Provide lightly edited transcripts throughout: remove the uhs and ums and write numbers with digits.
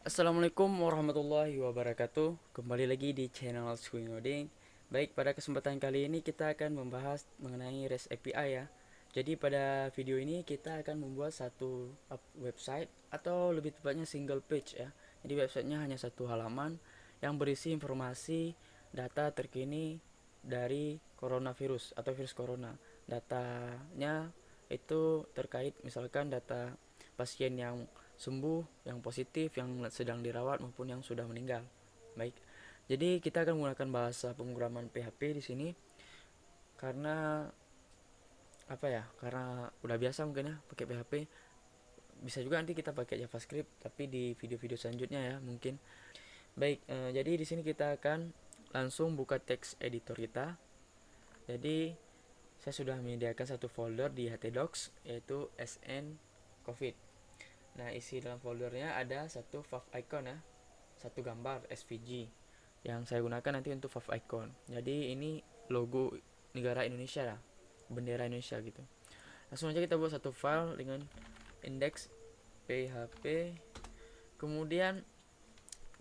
Assalamualaikum warahmatullahi wabarakatuh. Kembali lagi di channel Swing Coding. Baik, pada kesempatan kali ini kita akan membahas mengenai REST API ya. Jadi pada video ini kita akan membuat satu website atau lebih tepatnya single page ya. Jadi websitenya hanya satu halaman yang berisi informasi data terkini dari coronavirus atau virus corona. Datanya itu terkait misalkan data pasien yang sembuh, yang positif, yang sedang dirawat maupun yang sudah meninggal. Baik. Jadi kita akan menggunakan bahasa pemrograman PHP di sini karena apa ya? Karena udah biasa mungkin ya pakai PHP. Bisa juga nanti kita pakai JavaScript tapi di video-video selanjutnya ya mungkin. Baik, jadi di sini kita akan langsung buka text editor kita. Jadi saya sudah menyediakan satu folder di htdocs yaitu sn covid. Nah, isi dalam foldernya ada satu fav icon ya, satu gambar SVG yang saya gunakan nanti untuk fav icon. Jadi ini logo negara Indonesia lah, bendera Indonesia gitu. Langsung aja kita buat satu file dengan index php. Kemudian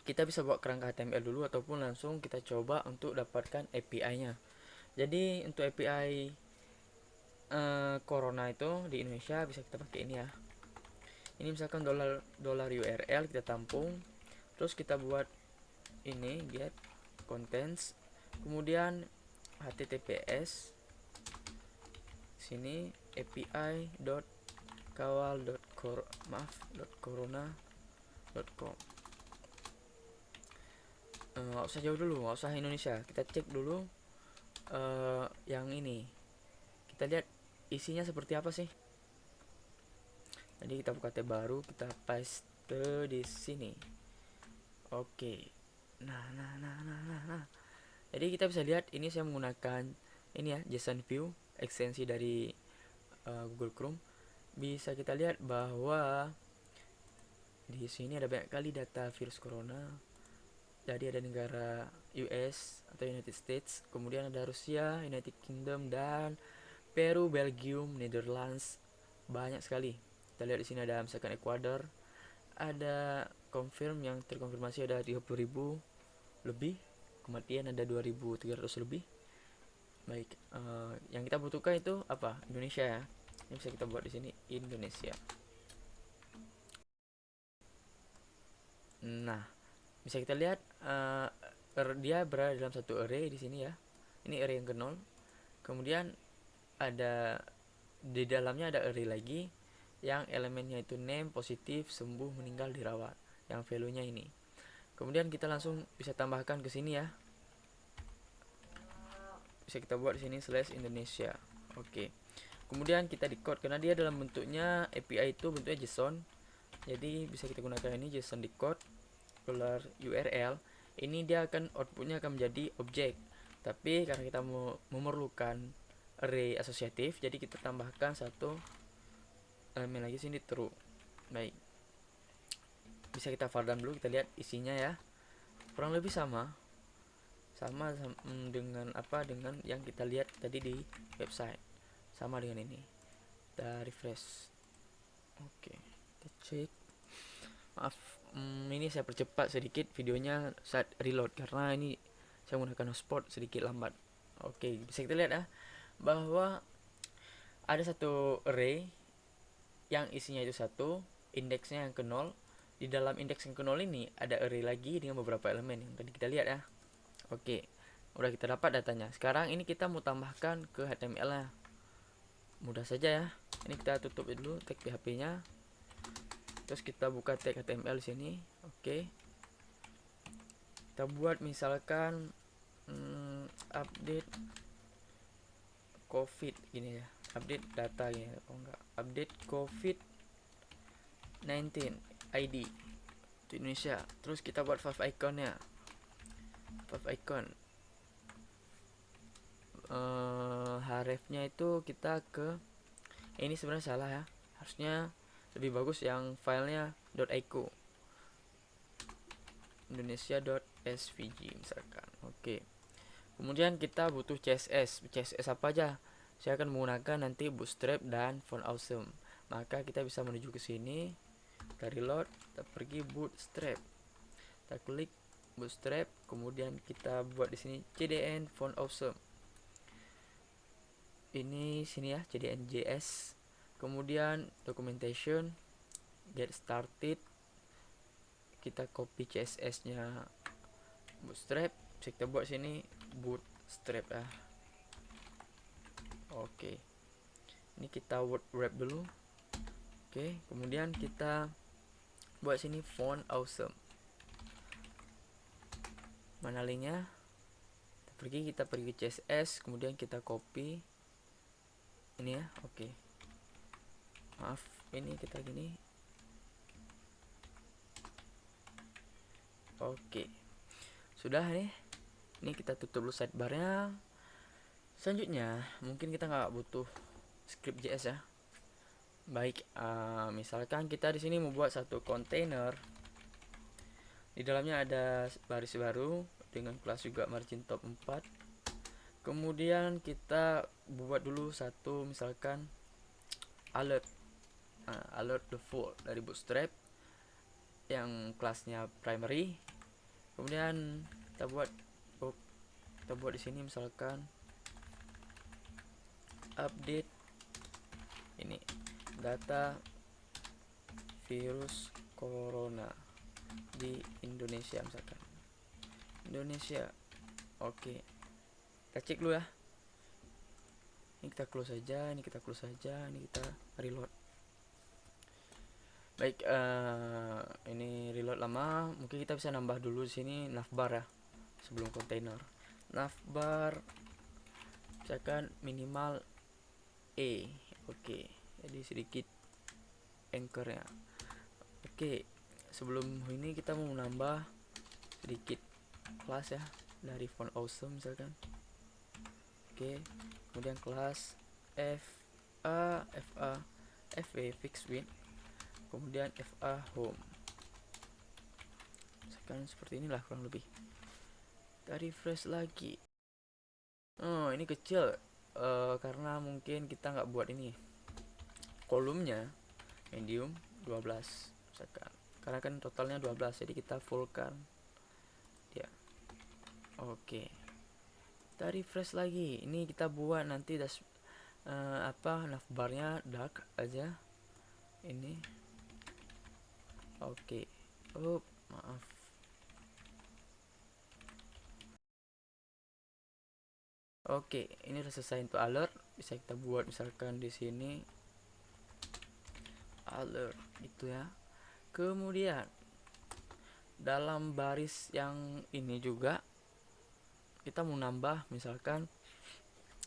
kita bisa buat kerangka HTML dulu ataupun langsung kita coba untuk dapatkan API-nya. Jadi untuk API Corona itu di Indonesia bisa kita pakai ini ya. Ini misalkan dolar URL kita tampung, terus kita buat ini get contents, kemudian https sini api.kawal.corona.com. Nggak usah jauh dulu, nggak usah Indonesia, kita cek dulu yang ini, kita lihat isinya seperti apa sih. Jadi kita buka tab baru, kita paste di sini. Oke. Nah. Jadi kita bisa lihat ini saya menggunakan ini ya, JSON View, ekstensi dari Google Chrome. Bisa kita lihat bahwa di sini ada banyak kali data virus corona. Jadi ada negara US atau United States, kemudian ada Rusia, United Kingdom, dan Peru, Belgium, Netherlands. Banyak sekali. Kita lihat di sini ada misalkan Ekuador, ada confirm yang terkonfirmasi ada 30.000 lebih, kematian ada 2.300 lebih. Baik, yang kita butuhkan itu apa? Indonesia ya. Ini bisa kita buat di sini Indonesia. Nah, bisa kita lihat dia berada dalam satu array di sini ya. Ini array yang ke-0. Kemudian ada di dalamnya ada array lagi yang elemennya itu name, positif, sembuh, meninggal, dirawat. Yang value-nya ini. Kemudian kita langsung bisa tambahkan ke sini ya. Bisa kita buat di sini /Indonesia. Oke. Kemudian kita decode karena dia dalam bentuknya API itu bentuknya JSON. Jadi bisa kita gunakan ini JSON decode dolar URL. Ini dia akan outputnya akan menjadi objek. Tapi karena kita memerlukan array asosiatif, jadi kita tambahkan satu elemen lagi sini true. Baik. Bisa kita file dulu, kita lihat isinya ya. Kurang lebih sama dengan dengan yang kita lihat tadi di website, sama dengan ini. Kita refresh. Oke, kita cek. Maaf, ini saya percepat sedikit videonya saat reload karena ini saya menggunakan hotspot sedikit lambat. Oke, bisa kita lihat ya bahwa ada satu array yang isinya itu satu, indeksnya yang ke 0. Di dalam indeks yang ke 0 ini ada array lagi dengan beberapa elemen yang tadi kita lihat ya. Oke, udah kita dapat datanya. Sekarang ini kita mau tambahkan ke HTML nya. Mudah saja ya. Ini kita tutup dulu tag PHP nya. Terus kita buka tag HTML di sini. Oke. Kita buat misalkan update COVID gini ya. Update data gini. Oh enggak, update COVID-19 ID itu Indonesia. Terus kita buat fav iconnya. Icon hrefnya itu kita ke ini sebenarnya salah ya, harusnya lebih bagus yang filenya .ico indonesia.svg misalkan. Oke. Kemudian kita butuh CSS apa aja. Saya akan menggunakan nanti Bootstrap dan Font Awesome. Maka kita bisa menuju ke sini, kita reload, kita pergi Bootstrap. kita klik Bootstrap, kemudian kita buat di sini CDN font awesome. Ini sini ya, CDN JS. Kemudian documentation, get started. Kita copy CSS-nya Bootstrap, kita buat sini Bootstrap ya. Oke. Ini kita word wrap dulu. Oke, kemudian kita buat sini font awesome. Mana linknya? Kita pergi ke CSS, kemudian kita copy ini ya. Oke, maaf, ini kita gini. Oke, sudah nih. Ini kita tutup dulu sidebarnya. Selanjutnya mungkin kita nggak butuh script JS ya. Baik, misalkan kita di sini membuat satu kontainer. Di dalamnya ada baris baru dengan kelas juga margin top 4. Kemudian kita buat dulu satu misalkan alert. Alert default dari Bootstrap yang kelasnya primary. Kemudian kita buat di sini misalkan update ini data virus corona di Indonesia misalkan Indonesia. Oke, kita cek dulu ya. Ini kita close saja, ini kita close saja, ini kita reload. Baik, ini reload lama, mungkin kita bisa nambah dulu di sini navbar ya sebelum kontainer. Navbar misalkan minimal E. Oke, jadi sedikit anchor ya. Oke, sebelum ini kita mau menambah sedikit kelas ya dari font awesome misalkan. Oke, kemudian kelas FA fixed width, kemudian FA home. Misalkan seperti inilah kurang lebih. Kita refresh lagi. Oh, ini kecil karena mungkin kita nggak buat ini kolomnya medium 12 misalkan, karena kan totalnya 12 jadi kita fullkan ya. Oke, kita refresh lagi. Ini kita buat nanti navbarnya dark aja ini. Oke, maaf. Oke, ini udah selesai untuk alert. Bisa kita buat misalkan di sini alert itu ya. Kemudian dalam baris yang ini juga kita mau nambah misalkan,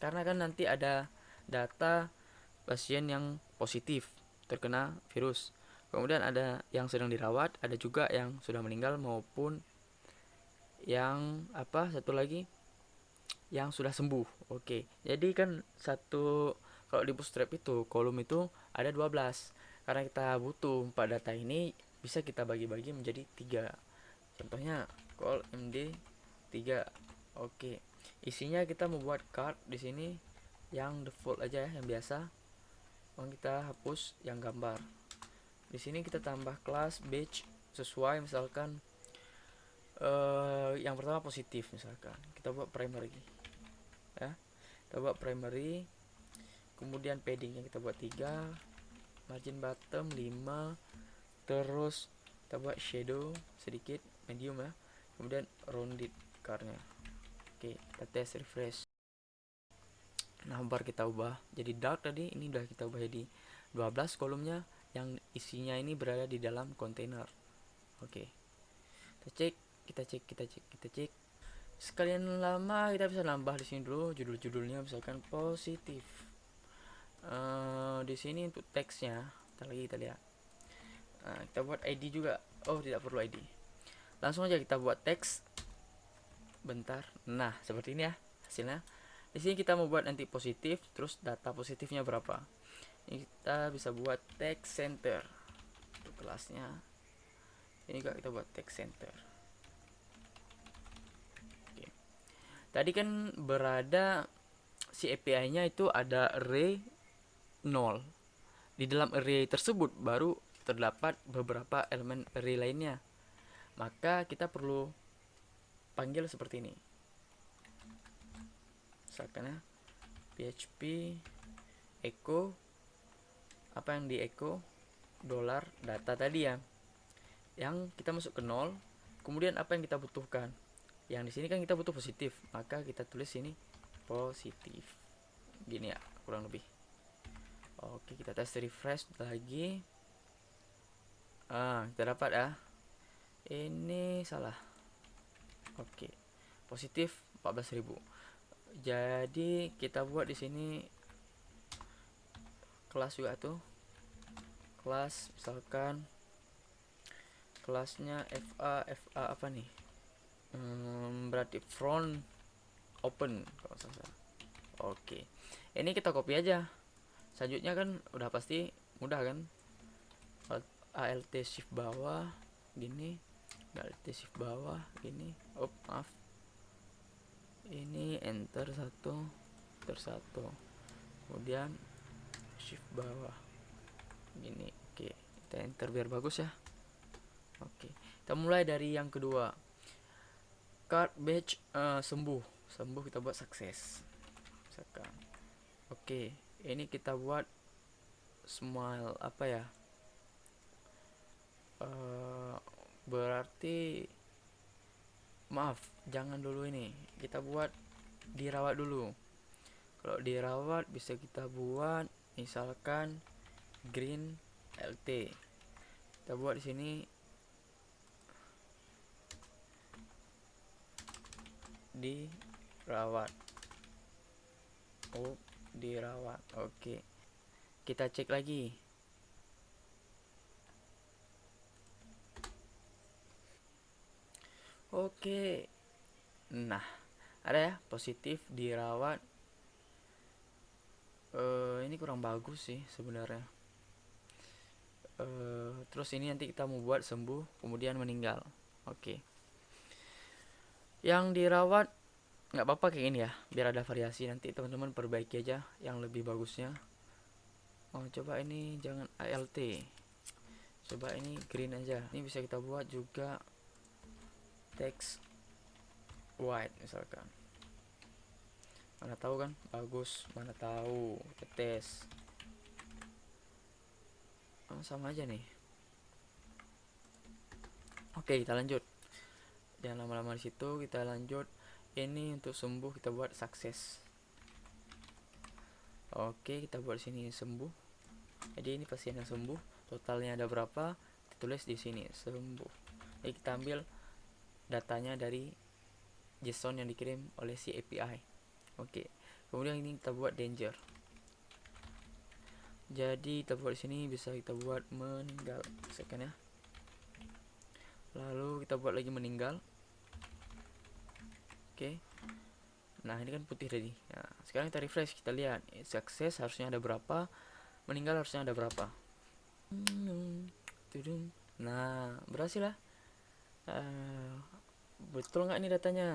karena kan nanti ada data pasien yang positif terkena virus, kemudian ada yang sedang dirawat, ada juga yang sudah meninggal maupun yang satu lagi yang sudah sembuh. Oke, jadi kan kalau di Bootstrap itu kolom itu ada 12. Karena kita butuh 4 data ini, bisa kita bagi-bagi menjadi 3. Contohnya call MD 3. Oke, isinya kita membuat card di sini yang default aja ya, yang biasa. Kita hapus yang gambar. Di sini kita tambah kelas batch sesuai misalkan yang pertama positif misalkan. Kita buat primary ya. Kita buat primary, kemudian paddingnya kita buat 3, margin bottom 5, terus kita buat shadow sedikit medium ya, kemudian rounded carnya. Oke, kita tes refresh. Navbar kita ubah jadi dark tadi, ini udah kita ubah jadi 12 kolomnya yang isinya ini berada di dalam kontainer. Oke, kita cek. Sekalian lama kita bisa nambah di sini dulu judul-judulnya misalkan positif. Di sini untuk teksnya kita lihat. Kita buat ID juga. Oh, tidak perlu ID. Langsung aja kita buat teks. Bentar. Nah, seperti ini ya hasilnya. Di sini kita mau buat nanti positif, terus data positifnya berapa. Ini kita bisa buat text center. Untuk kelasnya. Ini juga kita buat text center. Tadi kan berada si API-nya itu ada array 0. Di dalam array tersebut baru terdapat beberapa elemen array lainnya. maka kita perlu panggil seperti ini. Misalkan ya, PHP echo, apa yang di echo dolar data tadi ya, yang kita masuk ke 0. Kemudian apa yang kita butuhkan, yang di sini kan kita butuh positif, maka kita tulis ini positif gini ya, kurang lebih. Oke, kita tes refresh lagi. Kita dapat ya, ini salah. Oke, positif 14.000. Jadi kita buat di sini kelas juga tuh, kelas misalkan kelasnya FA apa nih, berarti front open kalau salah. Oke, ini kita copy aja. Selanjutnya kan udah pasti mudah kan, Alt shift bawah gini, Alt shift bawah gini, maaf, ini enter satu, kemudian shift bawah gini. Oke, kita enter biar bagus ya. Oke, kita mulai dari yang kedua, card badge sembuh kita buat sukses misalkan. Oke, ini kita buat smile apa ya, berarti maaf, jangan dulu, ini kita buat dirawat dulu. Kalau dirawat bisa kita buat misalkan green LT. Kita buat di sini dirawat. Dirawat. Oke, kita cek lagi. Oke, nah ada ya positif dirawat. Ini kurang bagus sih sebenarnya. Terus ini nanti kita mau buat sembuh kemudian meninggal. Oke, yang dirawat nggak apa-apa kayak gini ya, biar ada variasi. Nanti teman-teman perbaiki aja yang lebih bagusnya. Coba ini jangan ALT, coba ini green aja. Ini bisa kita buat juga text white misalkan. Mana tahu kan bagus, mana tahu, kita tes. Sama aja nih. Oke, kita lanjut, jangan lama-lama di situ, kita lanjut. Ini untuk sembuh kita buat sukses. Oke, kita buat sini sembuh. Jadi ini pasien yang sembuh, totalnya ada berapa, ditulis di sini sembuh. Jadi kita ambil datanya dari JSON yang dikirim oleh si API. Oke, kemudian ini kita buat danger. Jadi kita buat di sini bisa kita buat meninggal misalkan ya. Lalu kita buat lagi meninggal. Oke, nah ini kan putih tadi. Nah, sekarang kita refresh, kita lihat sukses harusnya ada berapa, meninggal harusnya ada berapa. Nah, berhasil lah. Betul nggak ini datanya?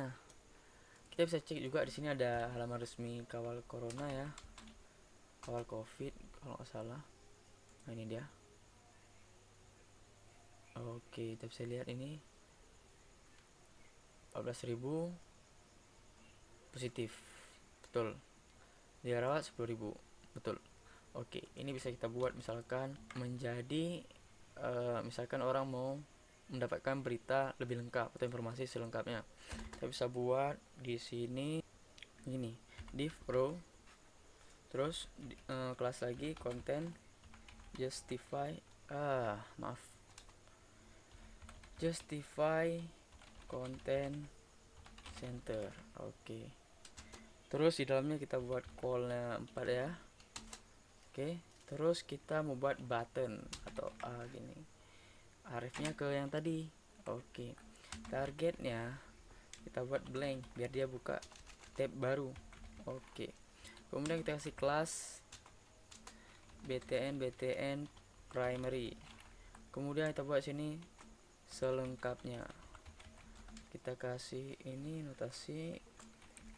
Kita bisa cek juga, di sini ada halaman resmi kawal corona ya, kawal covid kalau nggak salah. Nah ini dia. Oke, kita bisa lihat ini 14.000 positif, betul. Dirawat 10.000, betul. Oke, ini bisa kita buat misalkan menjadi misalkan orang mau mendapatkan berita lebih lengkap atau informasi selengkapnya. Kita bisa buat di sini ini div row, terus kelas lagi konten justify justify content center. Oke, terus di dalamnya kita buat callnya 4 ya. Oke, terus kita mau buat button atau gini, arifnya ke yang tadi. Oke, targetnya kita buat blank biar dia buka tab baru. Oke, kemudian kita kasih kelas btn primary. Kemudian kita buat sini selengkapnya, kita kasih ini notasi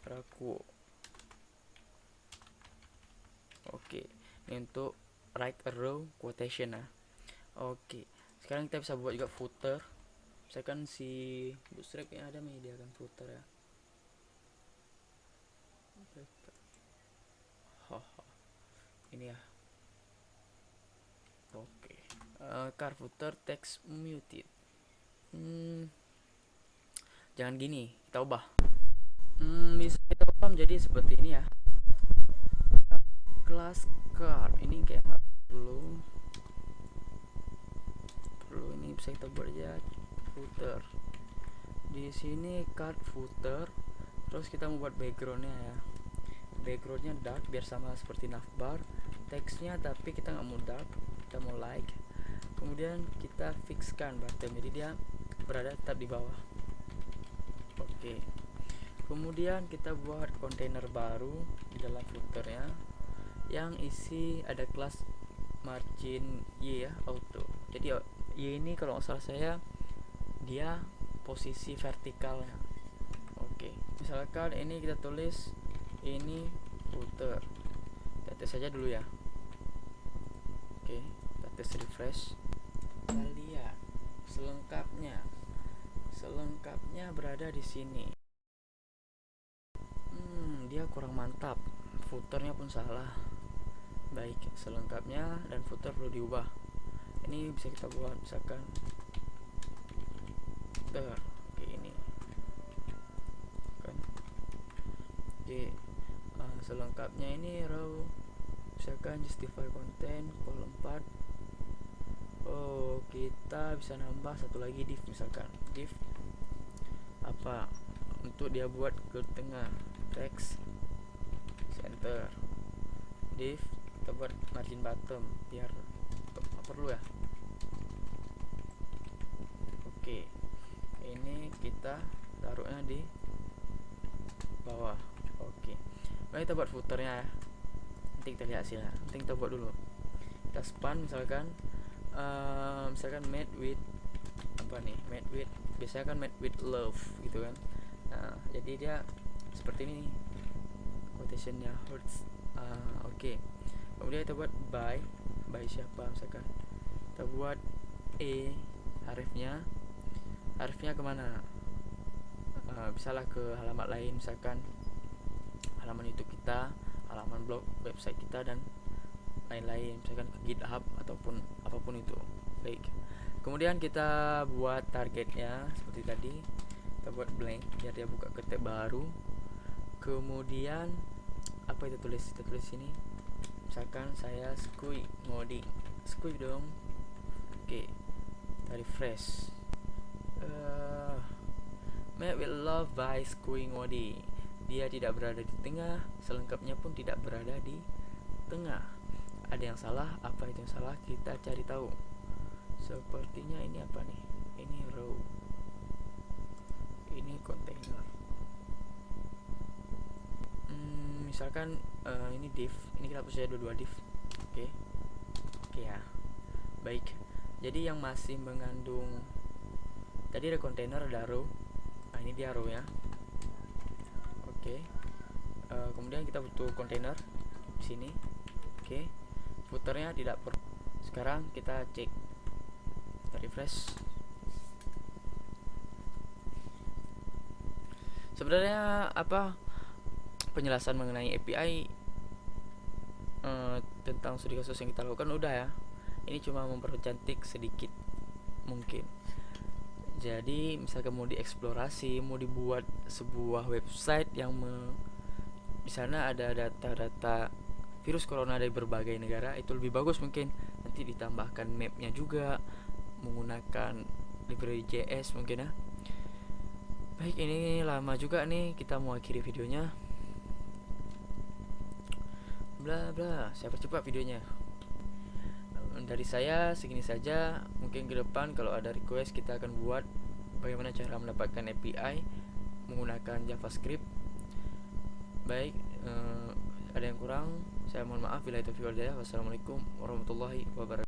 raku. Oke, ini untuk right arrow quotation ya. Oke, sekarang kita bisa buat juga footer. misalkan si Bootstrap yang ada menyediakan footer ya. Ini ya. Oke. Car footer text muted. Jangan gini, kita ubah. Bisa kita ubah menjadi seperti ini ya. Kelas car ini kayak nggak perlu ini bisa kita buat aja footer. Di sini card footer, terus kita membuat backgroundnya ya. Backgroundnya dark biar sama seperti navbar. Teksnya tapi kita nggak mau dark, kita mau light. Kemudian kita fixkan button jadi dia berada tetap di bawah. Oke. Kemudian kita buat kontainer baru di dalam footernya yang isi ada kelas margin Y ya, auto. Jadi Y ini kalau nggak salah saya dia posisi vertikalnya. Oke, misalkan ini kita tulis ini footer, kita tes saja dulu ya. Oke, kita tes refresh. Kita lihat selengkapnya berada di sini. Dia kurang mantap, footernya pun salah. Baik, selengkapnya dan footer perlu diubah. Ini bisa kita buat misalkan footer kayak ini kan. Oke, selengkapnya ini row misalkan justify content column 4. Oh, kita bisa nambah satu lagi div, misalkan div apa untuk dia buat ke tengah text center, div kita buat margin bottom biar perlu ya. Oke, ini kita taruhnya di bawah. Oke, nah kita buat footernya ya, nanti kita lihat hasilnya. Nanti kita buat dulu, kita span misalkan made with apa nih, made with, biasanya kan made with love gitu kan. Nah jadi dia seperti ini quotationnya hurts. Oke. Kemudian kita buat by siapa, misalkan kita buat harifnya kemana, bisalah ke halaman lain, misalkan halaman YouTube kita, halaman blog website kita dan lain-lain, misalkan ke GitHub ataupun apapun itu. Baik, kemudian kita buat targetnya seperti tadi, kita buat blank biar dia buka ke tab baru. Kemudian apa kita tulis sini, misalkan saya Squid dong. Oke, kita refresh. Made with love by Squid Ngodi. Dia tidak berada di tengah, selengkapnya pun tidak berada di tengah. Ada yang salah, apa itu yang salah? Kita cari tahu. Sepertinya ini apa nih? Ini row, ini container. Misalkan ini div, ini kita hapus saja dua div. Oke ya. Baik, jadi yang masih mengandung tadi ada container, ada row. Nah ini dia row ya. Oke. Kemudian kita butuh container di sini. Oke. Footernya tidak perlu. Sekarang kita cek, kita refresh. Sebenarnya apa penjelasan mengenai API tentang studi kasus yang kita lakukan udah ya. Ini cuma mempercantik sedikit mungkin. Jadi misalkan mau dieksplorasi, mau dibuat sebuah website yang di sana ada data-data virus corona dari berbagai negara, itu lebih bagus mungkin. Nanti ditambahkan mapnya juga menggunakan library JS mungkin ya. Baik, ini lama juga nih, kita mau akhiri videonya. Bla bla, saya percepat videonya. Dari saya segini saja. Mungkin ke depan kalau ada request kita akan buat bagaimana cara mendapatkan API menggunakan JavaScript. Baik, ada yang kurang saya mohon maaf. Bila itu video. Wassalamualaikum warahmatullahi wabarakatuh.